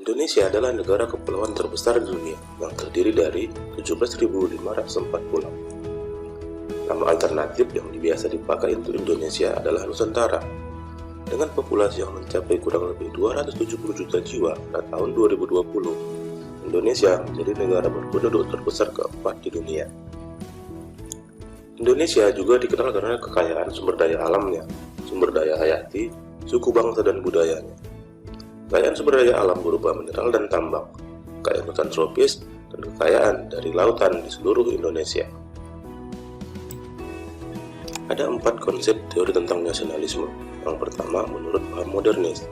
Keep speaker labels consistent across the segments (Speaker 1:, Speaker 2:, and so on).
Speaker 1: Indonesia adalah negara kepulauan terbesar di dunia yang terdiri dari 17.504 pulau. Nama alternatif yang biasa dipakai untuk Indonesia adalah Nusantara. Dengan populasi yang mencapai kurang lebih 270 juta jiwa pada tahun 2020, Indonesia menjadi negara berpenduduk terbesar keempat di dunia. Indonesia juga dikenal karena kekayaan sumber daya alamnya, sumber daya hayati, suku bangsa dan budayanya. Kekayaan sumber daya alam berupa mineral dan tambang, kekayaan hutan tropis, dan kekayaan dari lautan di seluruh Indonesia. Ada 4 konsep teori tentang nasionalisme. Yang pertama, menurut paham modernis.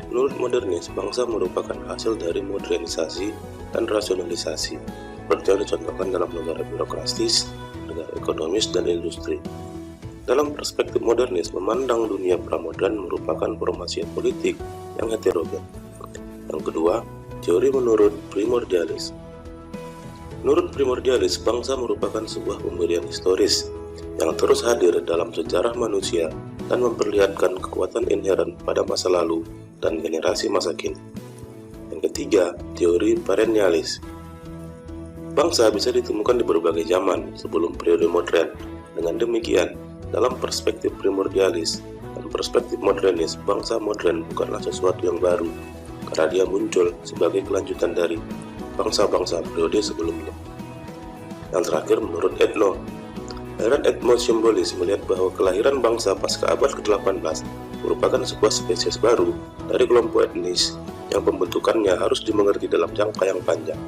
Speaker 1: Menurut modernis, bangsa merupakan hasil dari modernisasi dan rasionalisasi, seperti yang dicontohkan dalam negara birokratis, negara ekonomis, dan industri. Dalam perspektif modernis, memandang dunia pramodern merupakan formasi politik yang heterogen. Yang kedua, teori menurut primordialis. Menurut primordialis, bangsa merupakan sebuah pemberian historis yang terus hadir dalam sejarah manusia dan memperlihatkan kekuatan inheren pada masa lalu dan generasi masa kini. Yang ketiga, teori perennialis. Bangsa bisa ditemukan di berbagai zaman sebelum periode modern. Dengan demikian, dalam perspektif primordialis dan perspektif modernis, bangsa modern bukanlah sesuatu yang baru, karena dia muncul sebagai kelanjutan dari bangsa-bangsa periode sebelumnya. Yang terakhir, menurut etno. Aliran etnosimbolis melihat bahwa kelahiran bangsa pasca abad ke-18 merupakan sebuah spesies baru dari kelompok etnis yang pembentukannya harus dimengerti dalam jangka yang panjang.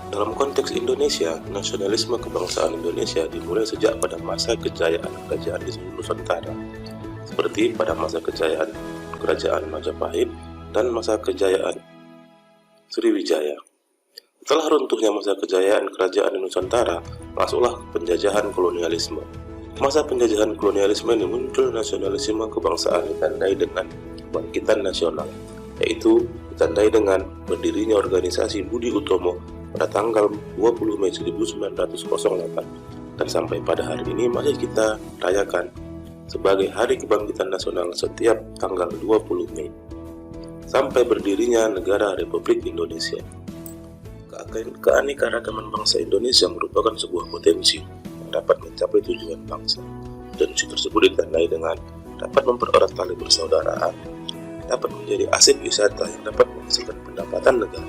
Speaker 1: Dalam konteks Indonesia, nasionalisme kebangsaan Indonesia dimulai sejak pada masa kejayaan kerajaan di seluruh Nusantara, seperti pada masa kejayaan Kerajaan Majapahit dan masa kejayaan Sriwijaya. Setelah runtuhnya masa kejayaan kerajaan di Nusantara, masuklah penjajahan kolonialisme. Masa penjajahan kolonialisme ini muncul nasionalisme kebangsaan ditandai dengan kebangkitan nasional, yaitu ditandai dengan berdirinya organisasi Budi Utomo pada tanggal 20 Mei 1908 dan sampai pada hari ini masih kita rayakan sebagai Hari Kebangkitan Nasional setiap tanggal 20 Mei sampai berdirinya negara Republik Indonesia. Keanekaragaman bangsa Indonesia merupakan sebuah potensi yang dapat mencapai tujuan bangsa. Potensi tersebut ditandai dengan dapat mempererat tali persaudaraan, dapat menjadi aset wisata yang dapat menghasilkan pendapatan negara,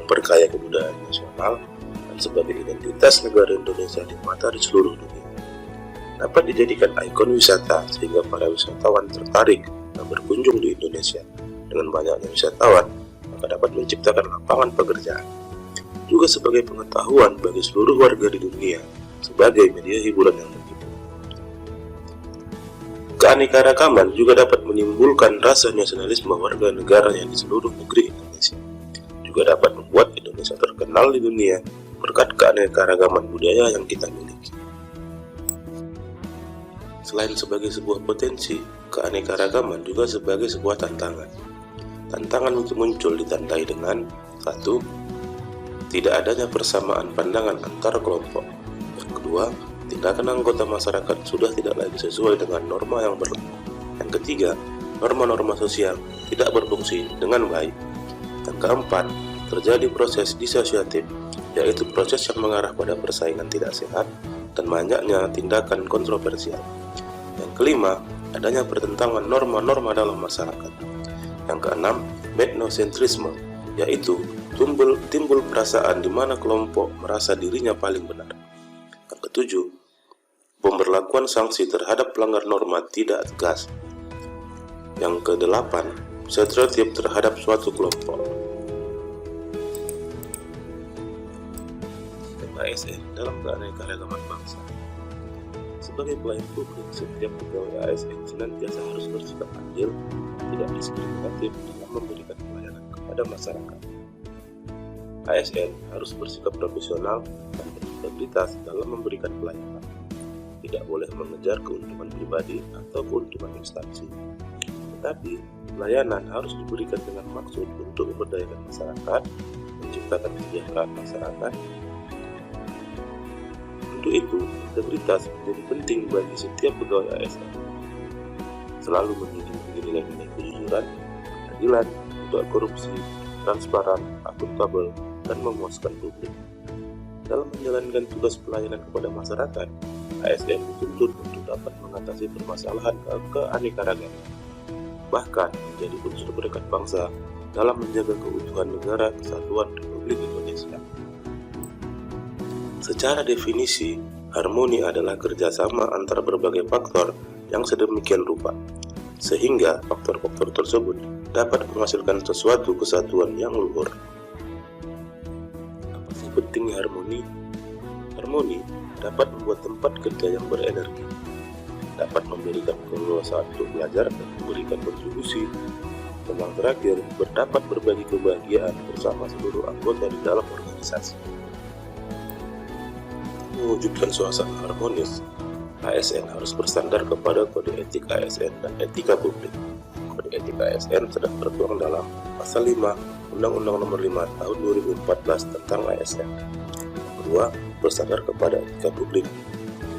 Speaker 1: memperkaya kebudayaan nasional, dan sebagai identitas negara Indonesia di mata di seluruh dunia. Dapat dijadikan ikon wisata sehingga para wisatawan tertarik dan berkunjung di Indonesia. Dengan banyaknya wisatawan, maka dapat menciptakan lapangan pekerjaan. Juga sebagai pengetahuan bagi seluruh warga di dunia sebagai media hiburan yang begitu. Keanekaragaman juga dapat menimbulkan rasa nasionalisme warga negara yang di seluruh negeri Indonesia. Juga dapat membuat Indonesia terkenal di dunia berkat keanekaragaman budaya yang kita miliki. Selain sebagai sebuah potensi, keanekaragaman juga sebagai sebuah tantangan. Tantangan untuk muncul ditandai dengan 1. Tidak adanya persamaan pandangan antar kelompok. Yang kedua, tindakan anggota masyarakat sudah tidak lagi sesuai dengan norma yang berlaku. Yang ketiga, norma-norma sosial tidak berfungsi dengan baik. Yang keempat, terjadi proses disosiatif, yaitu proses yang mengarah pada persaingan tidak sehat dan banyaknya tindakan kontroversial. Yang kelima, adanya pertentangan norma-norma dalam masyarakat. Yang keenam, etnosentrisme, yaitu timbul perasaan di mana kelompok merasa dirinya paling benar. Yang ketujuh, pemberlakuan sanksi terhadap pelanggar norma tidak tegas. Yang kedelapan, stereotip terhadap suatu kelompok. ASN dalam keanekaragaman bangsa. Sebagai pelayan publik, setiap pegawai ASN senantiasa harus bersikap adil, tidak diskriminatif dalam memberikan pelayanan kepada masyarakat. ASN harus bersikap profesional dan berintegritas dalam memberikan pelayanan. Tidak boleh mengejar keuntungan pribadi atau keuntungan instansi. Tetapi, pelayanan harus diberikan dengan maksud untuk memberdayakan masyarakat, menciptakan kesejahteraan masyarakat. Untuk itu, integritas menjadi penting bagi setiap pegawai ASN. Selalu memiliki nilai-nilai kejujuran, keadilan, tidak korupsi, transparan, akuntabel, dan memuaskan publik. Dalam menjalankan tugas pelayanan kepada masyarakat, ASN dituntut untuk dapat mengatasi permasalahan keanekaragaman, bahkan menjadi unsur perekat bangsa dalam menjaga keutuhan negara kesatuan Republik Indonesia. Secara definisi, harmoni adalah kerjasama antara berbagai faktor yang sedemikian rupa, sehingga faktor-faktor tersebut dapat menghasilkan sesuatu kesatuan yang luhur. Apa sih pentingnya harmoni? Harmoni dapat membuat tempat kerja yang berenergi, dapat memberikan keleluasaan untuk belajar dan memberikan kontribusi, dan yang terakhir, dapat berbagi kebahagiaan bersama seluruh anggota di dalam organisasi. Mewujudkan suasana harmonis, ASN harus bersandar kepada kode etik ASN dan etika publik. Kode etik ASN sedang tertuang dalam Pasal 5 Undang-Undang Nomor 5 Tahun 2014 tentang ASN. Kedua, bersandar kepada etika publik.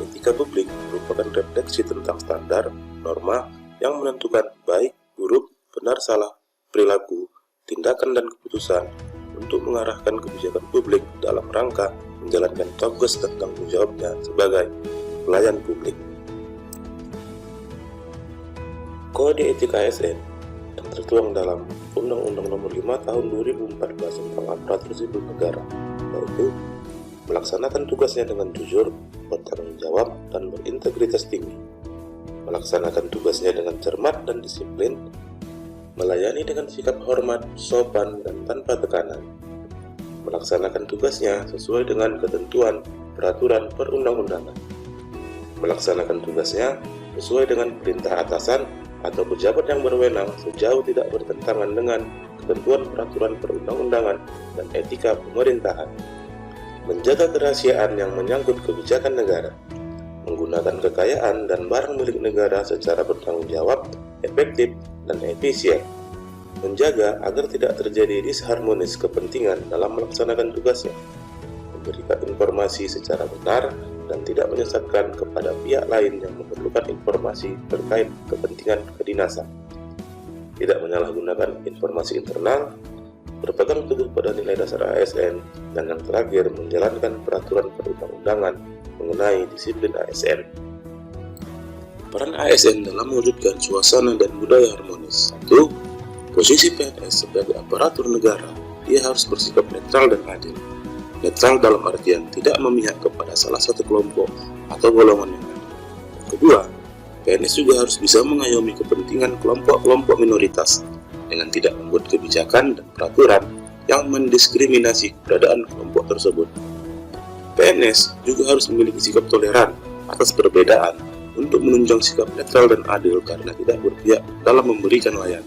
Speaker 1: Etika publik merupakan refleksi tentang standar, norma yang menentukan baik, buruk, benar, salah, perilaku, tindakan, dan keputusan untuk mengarahkan kebijakan publik dalam rangka menjalankan tugas dan tanggung jawabnya sebagai pelayan publik. Kode etik ASN yang tertuang dalam Undang-Undang Nomor 5 Tahun 2014 tentang aparatur sipil negara, yaitu melaksanakan tugasnya dengan jujur, bertanggung jawab, dan berintegritas tinggi, melaksanakan tugasnya dengan cermat dan disiplin, melayani dengan sikap hormat, sopan, dan tanpa tekanan, melaksanakan tugasnya sesuai dengan ketentuan peraturan perundang-undangan, melaksanakan tugasnya sesuai dengan perintah atasan atau pejabat yang berwenang sejauh tidak bertentangan dengan ketentuan peraturan perundang-undangan dan etika pemerintahan, menjaga kerahasiaan yang menyangkut kebijakan negara, menggunakan kekayaan dan barang milik negara secara bertanggung jawab, efektif, dan efisien, menjaga agar tidak terjadi disharmonis kepentingan dalam melaksanakan tugasnya, memberikan informasi secara benar dan tidak menyesatkan kepada pihak lain yang memerlukan informasi terkait kepentingan kedinasan, tidak menyalahgunakan informasi internal, berpegang teguh pada nilai dasar ASN, dan yang terakhir menjalankan peraturan perundang-undangan mengenai disiplin ASN. Peran ASN dalam mewujudkan suasana dan budaya harmonis. 1. Posisi PNS sebagai aparatur negara, dia harus bersikap netral dan adil. Netral dalam artian tidak memihak kepada salah satu kelompok atau golongan yang ada. Kedua, PNS juga harus bisa mengayomi kepentingan kelompok-kelompok minoritas dengan tidak membuat kebijakan dan peraturan yang mendiskriminasi keberadaan kelompok tersebut. PNS juga harus memiliki sikap toleran atas perbedaan untuk menunjang sikap netral dan adil karena tidak berpihak dalam memberikan layanan.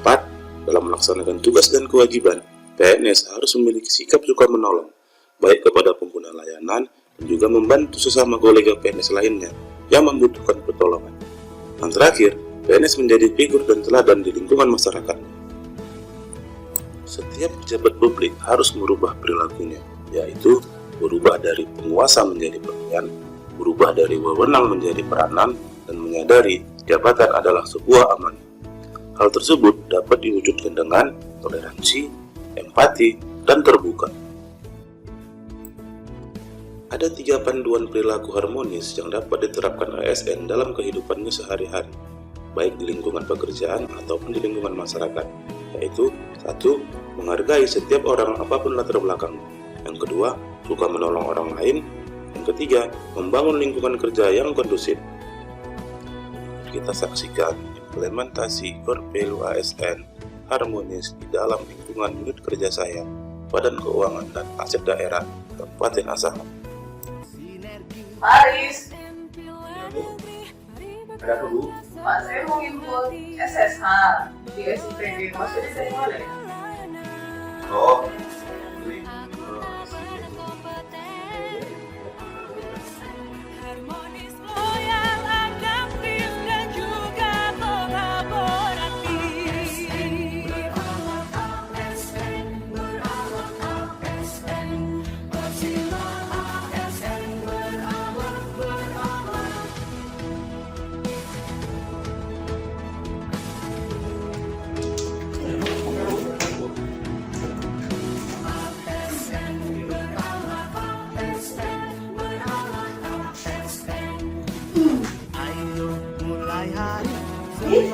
Speaker 1: 4. Dalam melaksanakan tugas dan kewajiban, PNS harus memiliki sikap suka menolong, baik kepada pengguna layanan dan juga membantu sesama kolega PNS lainnya yang membutuhkan pertolongan. Dan terakhir, PNS menjadi figur dan teladan di lingkungan masyarakat. Setiap pejabat publik harus merubah perilakunya, yaitu berubah dari penguasa menjadi pelayan, berubah dari wewenang menjadi peranan, dan menyadari jabatan adalah sebuah amanah. Hal tersebut dapat diwujudkan dengan toleransi, empati, dan terbuka. Ada 3 panduan perilaku harmonis yang dapat diterapkan ASN dalam kehidupannya sehari-hari, baik di lingkungan pekerjaan ataupun di lingkungan masyarakat, yaitu 1. Menghargai setiap orang apapun latar belakangnya. Yang kedua, suka menolong orang lain. Yang ketiga, membangun lingkungan kerja yang kondusif. Kita saksikan implementasi core value ASN harmonis di dalam lingkungan unit kerja saya, Badan Keuangan dan Aset Daerah Kabupaten Asahan.
Speaker 2: Haris,
Speaker 1: Ada apa, Bu?
Speaker 2: Pak, saya mau input SSH di SIPB, maksudnya dari mana ya?
Speaker 1: Oh,
Speaker 2: Ih,